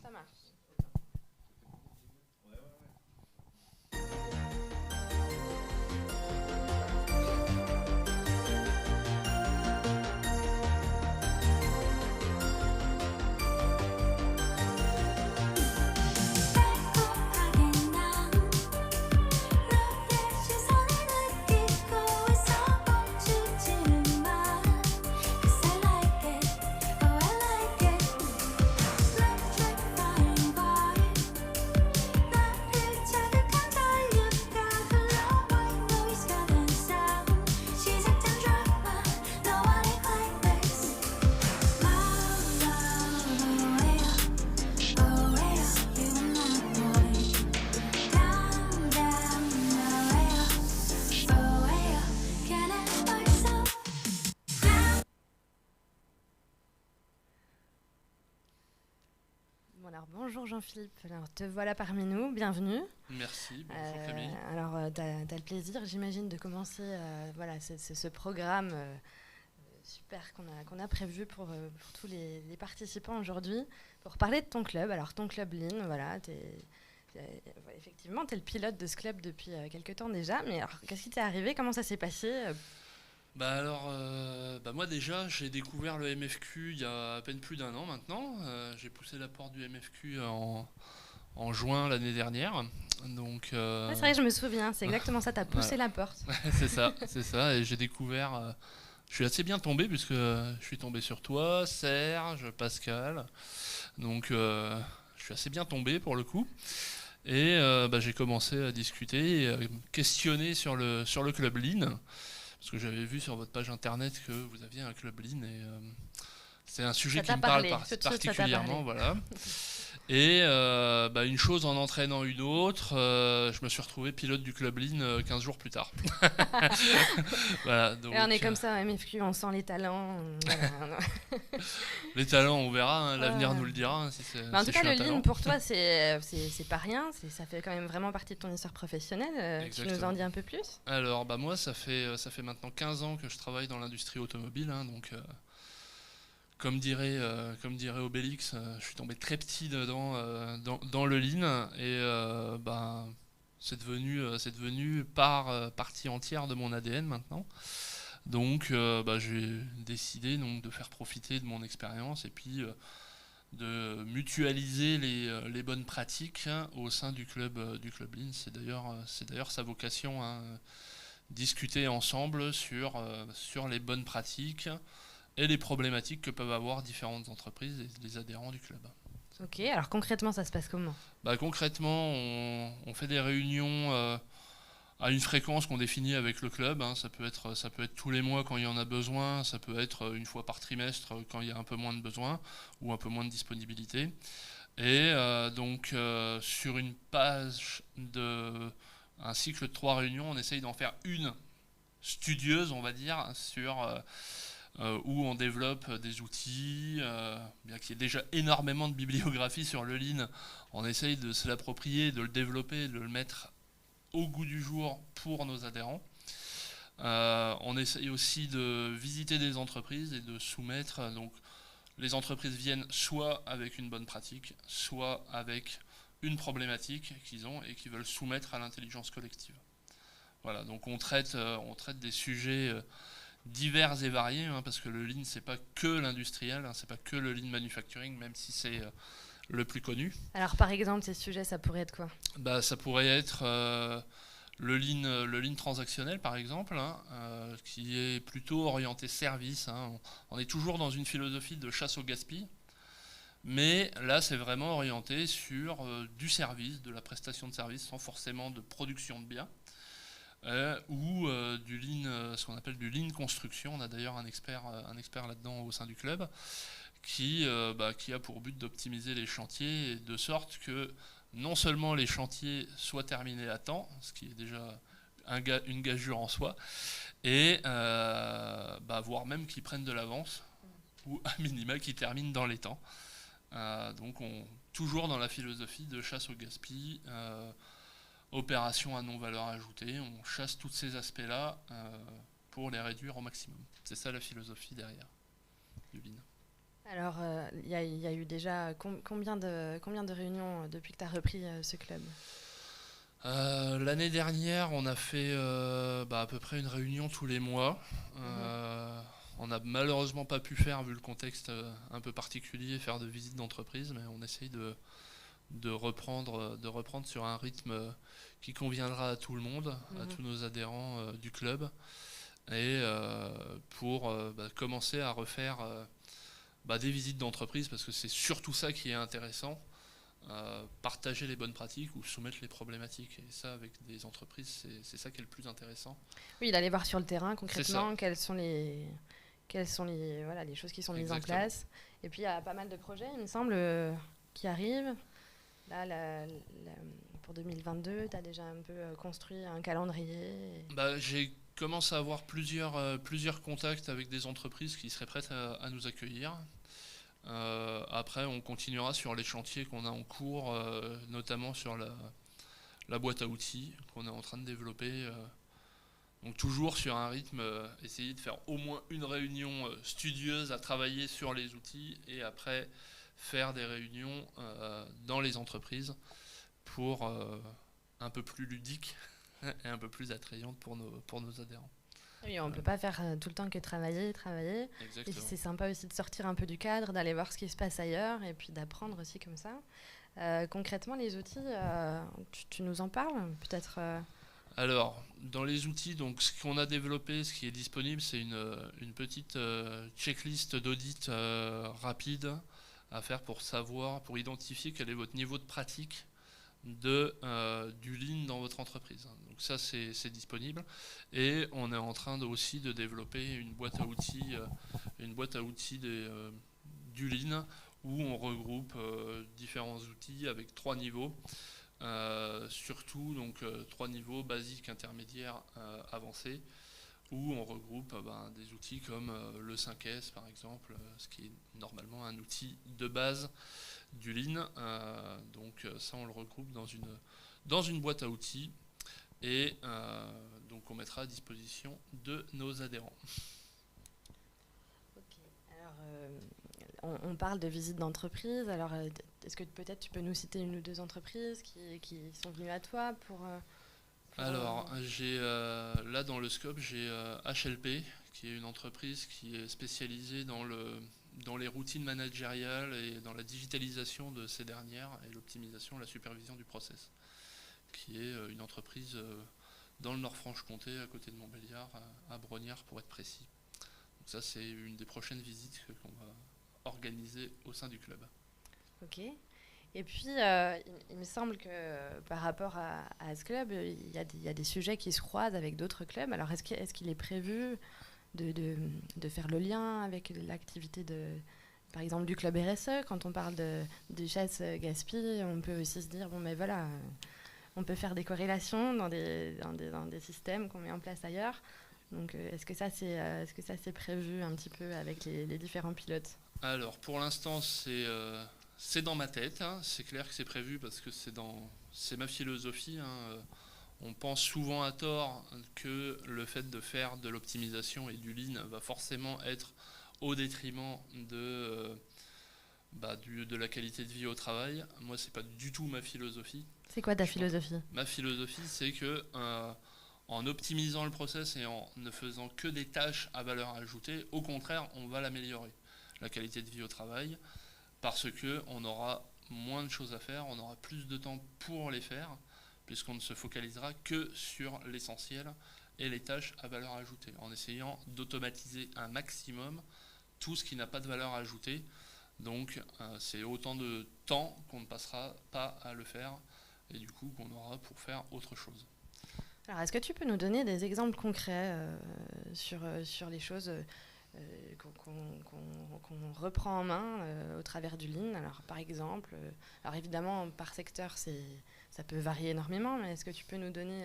Ça marche. Alors, bonjour Jean-Philippe, alors, te voilà parmi nous, bienvenue. Merci, bonjour Camille. Alors, tu as le plaisir, j'imagine, de commencer voilà, ce programme super qu'on a prévu pour tous les participants aujourd'hui, pour parler de ton club. Alors, ton club Lean, voilà, effectivement, tu es le pilote de ce club depuis quelques temps déjà, mais alors, qu'est-ce qui t'est arrivé? Comment ça s'est passé? Moi déjà j'ai découvert le MFQ il y a à peine plus d'un an maintenant. J'ai poussé la porte du MFQ en juin l'année dernière. Donc, Ouais, c'est vrai, je me souviens, c'est exactement ça, tu as poussé la porte. c'est ça, et j'ai découvert. Je suis assez bien tombé puisque je suis tombé sur toi, Serge, Pascal. Donc je suis assez bien tombé pour le coup. Et j'ai commencé à discuter et à questionner sur le club Lean. Parce que j'avais vu sur votre page internet que vous aviez un club Lean et c'est un sujet qui me parle particulièrement. Voilà. Et une chose en entraînant une autre, je me suis retrouvé pilote du club Lean 15 jours plus tard. Voilà, donc, et on est comme ça à MFQ, on sent les talents. Voilà. Les talents, on verra, hein, l'avenir nous le dira. Hein, en tout cas, le Lean, pour toi, c'est pas rien. Ça fait quand même vraiment partie de ton histoire professionnelle. Tu nous en dis un peu plus? Alors, moi, ça fait maintenant 15 ans que je travaille dans l'industrie automobile. Hein, donc, comme dirait Obélix, je suis tombé très petit dedans, dans le Lean. Et c'est devenu partie entière de mon ADN maintenant. Donc, j'ai décidé donc, de faire profiter de mon expérience et puis de mutualiser les bonnes pratiques au sein du club Lean. C'est d'ailleurs sa vocation, hein, discuter ensemble sur les bonnes pratiques et les problématiques que peuvent avoir différentes entreprises et les adhérents du club. Ok, alors concrètement, ça se passe comment? Concrètement, on fait des réunions à une fréquence qu'on définit avec le club. Hein. Ça peut être tous les mois quand il y en a besoin, ça peut être une fois par trimestre quand il y a un peu moins de besoin ou un peu moins de disponibilité. Et sur une page un cycle de 3 réunions, on essaye d'en faire une studieuse, on va dire, où on développe des outils, bien qu'il y ait déjà énormément de bibliographie sur le Lean, on essaye de se l'approprier, de le développer, de le mettre au goût du jour pour nos adhérents. On essaye aussi de visiter des entreprises et de soumettre. Donc, les entreprises viennent soit avec une bonne pratique, soit avec une problématique qu'ils ont et qu'ils veulent soumettre à l'intelligence collective. Voilà, donc on traite des sujets divers et variés, hein, parce que le Lean, c'est pas que l'industriel, hein, c'est pas que le Lean manufacturing, même si c'est le plus connu. Alors par exemple, ces sujets, ça pourrait être quoi? Ça pourrait être le lean transactionnel, par exemple, hein, qui est plutôt orienté service. Hein. On est toujours dans une philosophie de chasse au gaspillage, mais là, c'est vraiment orienté sur du service, de la prestation de service, sans forcément de production de biens. Ou du lean, ce qu'on appelle du lean construction. On a d'ailleurs un expert là-dedans au sein du club qui a pour but d'optimiser les chantiers de sorte que non seulement les chantiers soient terminés à temps, ce qui est déjà une gageure en soi, et voire même qu'ils prennent de l'avance, ou à minima qu'ils terminent dans les temps. Donc toujours dans la philosophie de chasse au gaspillage, opération à non-valeur ajoutée, on chasse tous ces aspects-là pour les réduire au maximum. C'est ça la philosophie derrière du Lean. Alors, il y a eu déjà combien de réunions depuis que tu as repris ce club? L'année dernière, on a fait à peu près une réunion tous les mois. Mhm. On n'a malheureusement pas pu faire, vu le contexte un peu particulier, faire de visites d'entreprise, mais on essaye de reprendre sur un rythme qui conviendra à tout le monde, à Mhm. tous nos adhérents du club, et pour commencer à refaire des visites d'entreprise, parce que c'est surtout ça qui est intéressant. Partager les bonnes pratiques ou soumettre les problématiques. Et ça, avec des entreprises, c'est ça qui est le plus intéressant. Oui, d'aller voir sur le terrain C'est ça, concrètement quelles sont voilà, les choses qui sont mises en exactement. place. Et puis il y a pas mal de projets, il me semble, qui arrivent. Là, pour 2022, tu as déjà un peu construit un calendrier. J'ai commencé à avoir plusieurs contacts avec des entreprises qui seraient prêtes à nous accueillir. Après, on continuera sur les chantiers qu'on a en cours, notamment sur la boîte à outils qu'on est en train de développer. Donc toujours sur un rythme, essayer de faire au moins une réunion studieuse à travailler sur les outils et après faire des réunions dans les entreprises pour un peu plus ludique et un peu plus attrayante pour nos adhérents. Oui, on ne Euh, peut pas faire tout le temps que travailler, travailler. Et exactement. c'est sympa aussi de sortir un peu du cadre, d'aller voir ce qui se passe ailleurs et puis d'apprendre aussi comme ça. Concrètement, les outils, tu nous en parles peut-être Alors, dans les outils, donc ce qu'on a développé, ce qui est disponible, c'est une petite checklist d'audit rapide à faire pour savoir, pour identifier quel est votre niveau de pratique du lean dans votre entreprise. Donc ça, c'est disponible. Et on est en train aussi de développer une boîte à outils du lean où on regroupe différents outils avec 3 niveaux. Surtout donc 3 niveaux basiques, intermédiaires, avancés, où on regroupe des outils comme le 5S par exemple, ce qui est normalement un outil de base du Lean. Donc ça, on le regroupe dans une boîte à outils et donc on mettra à disposition de nos adhérents. Ok. Alors, on parle de visite d'entreprise. Alors, est-ce que peut-être tu peux nous citer une ou deux entreprises qui sont venues à toi pour Alors, j'ai là dans le scope, j'ai HLP, qui est une entreprise qui est spécialisée dans les routines managériales et dans la digitalisation de ces dernières et l'optimisation, la supervision du process, qui est une entreprise dans le Nord-Franche-Comté, à côté de Montbéliard, à Brognard pour être précis. Donc ça, c'est une des prochaines visites qu'on va organiser au sein du club. Ok. Et puis, il me semble que par rapport à ce club, il y a des sujets qui se croisent avec d'autres clubs. Alors, est-ce qu'il est prévu de faire le lien avec l'activité par exemple, du club RSE? Quand on parle de chasse gaspille, on peut aussi se dire, bon, mais voilà, on peut faire des corrélations dans des systèmes qu'on met en place ailleurs. Donc, est-ce que ça, c'est prévu un petit peu avec les différents pilotes? Alors, pour l'instant, c'est dans ma tête, hein. C'est clair que c'est prévu parce que c'est ma philosophie, hein. On pense souvent à tort que le fait de faire de l'optimisation et du lean va forcément être au détriment de la qualité de vie au travail. Moi, c'est pas du tout ma philosophie. C'est quoi ta Je pense, philosophie? ma philosophie, c'est que en optimisant le process et en ne faisant que des tâches à valeur ajoutée, au contraire, on va l'améliorer, la qualité de vie au travail, parce que on aura moins de choses à faire, on aura plus de temps pour les faire, puisqu'on ne se focalisera que sur l'essentiel et les tâches à valeur ajoutée, en essayant d'automatiser un maximum tout ce qui n'a pas de valeur ajoutée. Donc c'est autant de temps qu'on ne passera pas à le faire et du coup qu'on aura pour faire autre chose. Alors, est-ce que tu peux nous donner des exemples concrets sur les choses qu'on reprend en main au travers du Lean? Alors, par exemple, alors évidemment, par secteur, ça peut varier énormément, mais est-ce que tu peux nous donner,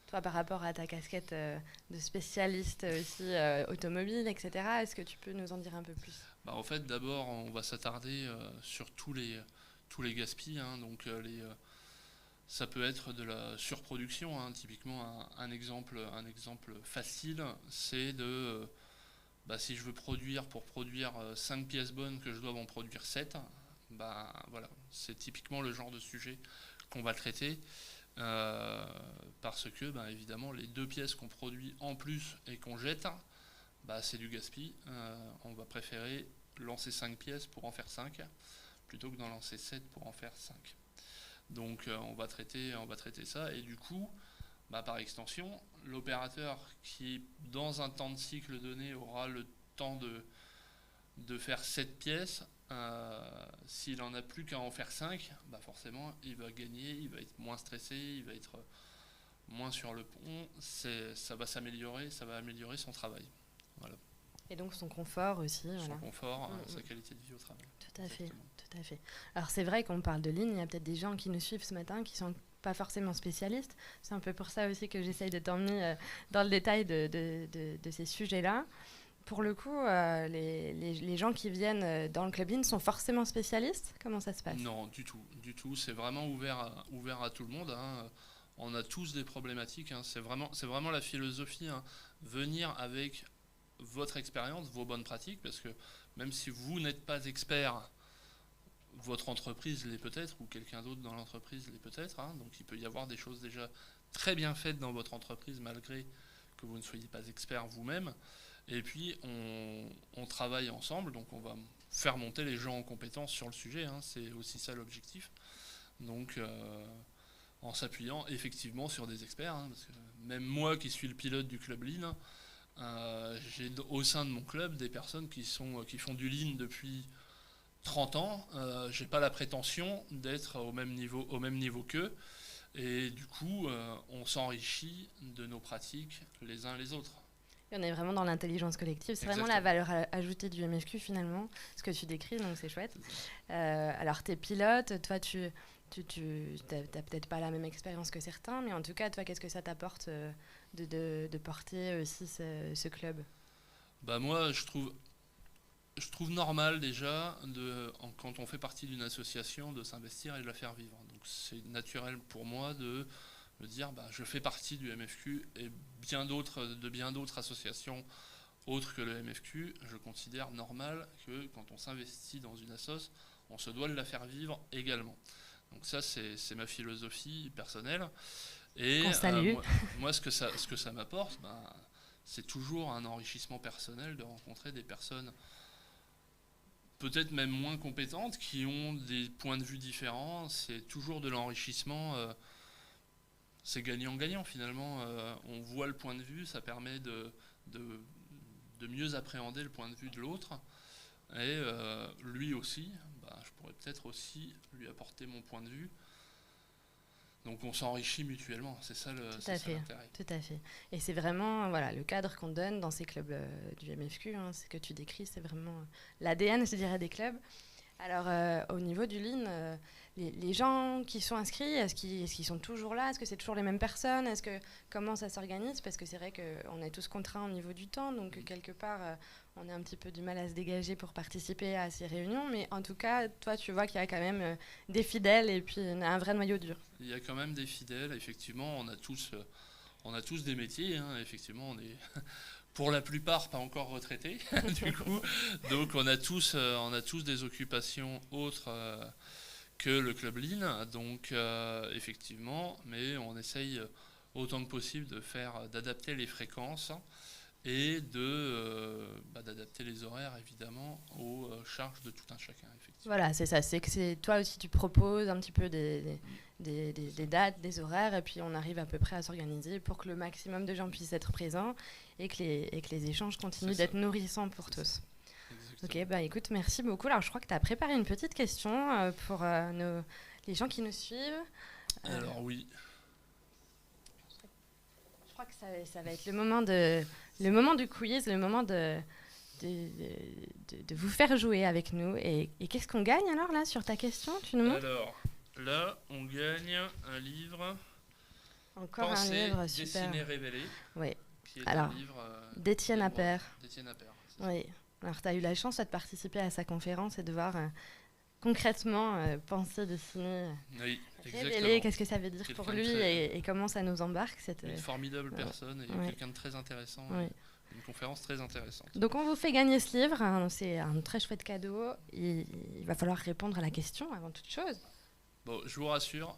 toi, par rapport à ta casquette de spécialiste aussi automobile, etc., est-ce que tu peux nous en dire un peu plus? En fait, d'abord, on va s'attarder sur tous les gaspilles, hein, donc ça peut être de la surproduction, hein. Typiquement, un exemple facile, c'est si je veux produire pour produire 5 pièces bonnes que je dois en produire 7, voilà, c'est typiquement le genre de sujet qu'on va traiter. Parce que évidemment les 2 pièces qu'on produit en plus et qu'on jette, c'est du gaspille. On va préférer lancer 5 pièces pour en faire 5 plutôt que d'en lancer 7 pour en faire 5. Donc on va traiter ça, et du coup par extension l'opérateur qui dans un temps de cycle donné aura le temps de faire 7 pièces, s'il n'en a plus qu'à en faire 5, forcément il va gagner, il va être moins stressé, il va être moins sur le pont, ça va s'améliorer, ça va améliorer son travail. Voilà. Et donc son confort aussi. Son confort, sa qualité de vie au travail. Tout à fait, tout à fait. Alors c'est vrai qu'on parle de ligne, il y a peut-être des gens qui nous suivent ce matin qui sont pas forcément spécialistes. C'est un peu pour ça aussi que j'essaye de t'emmener dans le détail de ces sujets-là. Pour le coup, les gens qui viennent dans le Club Lean sont forcément spécialistes? Comment ça se passe? Non, du tout. C'est vraiment ouvert à tout le monde. On a tous des problématiques. C'est vraiment la philosophie. Venir avec votre expérience, vos bonnes pratiques, parce que même si vous n'êtes pas expert, votre entreprise l'est peut-être, ou quelqu'un d'autre dans l'entreprise l'est peut-être. Donc il peut y avoir des choses déjà très bien faites dans votre entreprise malgré que vous ne soyez pas expert vous-même. Et puis on travaille ensemble, donc on va faire monter les gens en compétence sur le sujet, c'est aussi ça l'objectif. Donc en s'appuyant effectivement sur des experts, parce que même moi qui suis le pilote du Club Lean, j'ai au sein de mon club des personnes qui font du Lean depuis 30 ans. J'ai pas la prétention d'être au même niveau qu'eux, et du coup on s'enrichit de nos pratiques les uns les autres. Et on est vraiment dans l'intelligence collective. C'est vraiment la valeur ajoutée du MFQ finalement, ce que tu décris, donc c'est chouette. Alors t'es pilote, toi tu n'as peut-être pas la même expérience que certains, mais en tout cas, toi, qu'est-ce que ça t'apporte de porter aussi ce club? Moi, je trouve normal déjà, quand on fait partie d'une association, de s'investir et de la faire vivre. Donc c'est naturel pour moi de me dire, je fais partie du MFQ et bien d'autres associations autres que le MFQ. Je considère normal que quand on s'investit dans une assoce, on se doit de la faire vivre également. Donc ça, c'est ma philosophie personnelle. Et moi, ce que ça m'apporte, c'est toujours un enrichissement personnel de rencontrer des personnes peut-être même moins compétentes, qui ont des points de vue différents. C'est toujours de l'enrichissement. C'est gagnant-gagnant finalement. On voit le point de vue, ça permet de mieux appréhender le point de vue de l'autre. Et lui aussi, je pourrais peut-être aussi lui apporter mon point de vue. Donc on s'enrichit mutuellement, c'est ça l'intérêt. Tout à fait. Et c'est vraiment le cadre qu'on donne dans ces clubs du MFQ, ce que tu décris, c'est vraiment l'ADN, je dirais, des clubs. Alors au niveau du Lean, les gens qui sont inscrits, est-ce qu'ils sont toujours là? Est-ce que c'est toujours les mêmes personnes? Comment ça s'organise? Parce que c'est vrai qu'on est tous contraints au niveau du temps, donc quelque part on a un petit peu du mal à se dégager pour participer à ces réunions, mais en tout cas, toi tu vois qu'il y a quand même des fidèles et puis un vrai noyau dur. Il y a quand même des fidèles, effectivement, on a tous des métiers, effectivement, on est pour la plupart pas encore retraités, du coup, donc on a tous des occupations autres que le Club Lean, donc effectivement, mais on essaye autant que possible d'adapter les fréquences et d'adapter les horaires évidemment aux charges de tout un chacun. Voilà, c'est ça, c'est que toi aussi tu proposes un petit peu des dates, des horaires, et puis on arrive à peu près à s'organiser pour que le maximum de gens puissent être présents et que les échanges continuent d'être nourrissants pour tous. Ok, écoute, merci beaucoup. Alors je crois que tu as préparé une petite question pour les gens qui nous suivent. Alors oui. Je crois que ça va être le moment du quiz, le moment de vous faire jouer avec nous. Et qu'est-ce qu'on gagne alors là sur ta question? Tu nous montres? Alors là, on gagne un livre. Encore un livre super. Dessiner, révéler. Oui. Qui est alors, un livre d'Étienne Appert. D'Étienne Appert. Oui. Alors tu as eu la chance de participer à sa conférence et de voir concrètement penser, dessiner, révéler, qu'est-ce que ça veut dire pour lui et comment ça nous embarque. Une formidable personne et quelqu'un de très intéressant. Oui. Une une conférence très intéressante. Donc on vous fait gagner ce livre, hein, c'est un très chouette cadeau. Il va falloir répondre à la question avant toute chose. Bon, je vous rassure.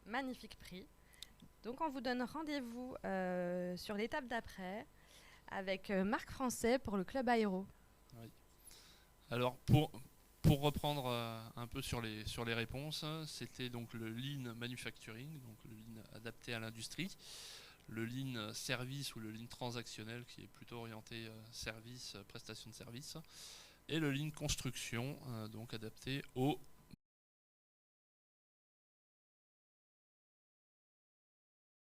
Magnifique prix. Donc on vous donne rendez-vous sur l'étape d'après avec Marc Français pour le Club Aéro. Oui. Alors pour reprendre un peu sur les réponses, c'était donc le Lean Manufacturing, donc le Lean adapté à l'industrie, le Lean Service ou le Lean Transactionnel qui est plutôt orienté service, prestation de service, et le Lean Construction, donc adapté au